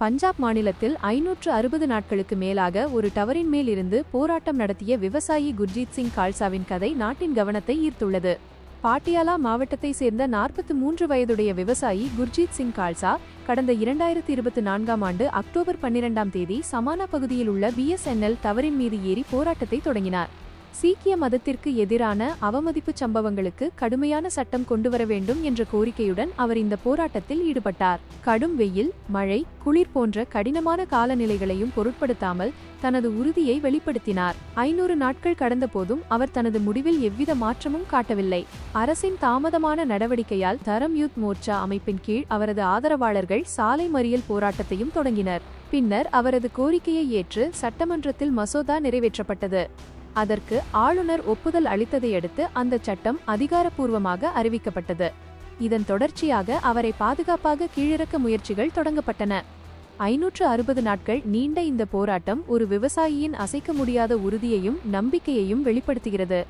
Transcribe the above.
பஞ்சாப் மாநிலத்தில் 560 நாட்களுக்கு மேலாக ஒரு டவரின் மேல் இருந்து போராட்டம் நடத்திய விவசாயி குர்ஜீத் சிங் கால்சாவின் கதை நாட்டின் கவனத்தை ஈர்த்துள்ளது. பாட்டியாலா மாவட்டத்தை சேர்ந்த 43 வயதுடைய விவசாயி குர்ஜீத் சிங் கால்சா கடந்த 2024ஆம் ஆண்டு அக்டோபர் 12ஆம் தேதி சமானா பகுதியில் உள்ள BSNL டவரின் மீது ஏறி போராட்டத்தை தொடங்கினார். சீக்கிய மதத்திற்கு எதிரான அவமதிப்பு சம்பவங்களுக்கு கடுமையான சட்டம் கொண்டுவர வேண்டும் என்ற கோரிக்கையுடன் அவர் இந்த போராட்டத்தில் ஈடுபட்டார். கடும் வெயில், மழை, குளிர் போன்ற கடினமான காலநிலைகளையும் பொருட்படுத்தாமல் தனது உறுதியை வெளிப்படுத்தினார். 500 நாட்கள் கடந்த போதும் அவர் தனது முடிவில் எவ்வித மாற்றமும் காட்டவில்லை. அரசின் தாமதமான நடவடிக்கையால் தரம் யூத் மோர்ச்சா அமைப்பின் கீழ் அவரது ஆதரவாளர்கள் சாலை மறியல் போராட்டத்தையும் தொடங்கினர். பின்னர் அவரது கோரிக்கையை ஏற்று சட்டமன்றத்தில் மசோதா நிறைவேற்றப்பட்டது. அதற்கு ஆளுநர் ஒப்புதல் அளித்ததையடுத்து அந்த சட்டம் அதிகாரப்பூர்வமாக அறிவிக்கப்பட்டது. இதன் தொடர்ச்சியாக அவரை பாதுகாப்பாக கீழிறக்க முயற்சிகள் தொடங்கப்பட்டன. 560 நாட்கள் நீண்ட இந்த போராட்டம் ஒரு விவசாயியின் அசைக்க முடியாத உறுதியையும் நம்பிக்கையையும் வெளிப்படுத்துகிறது.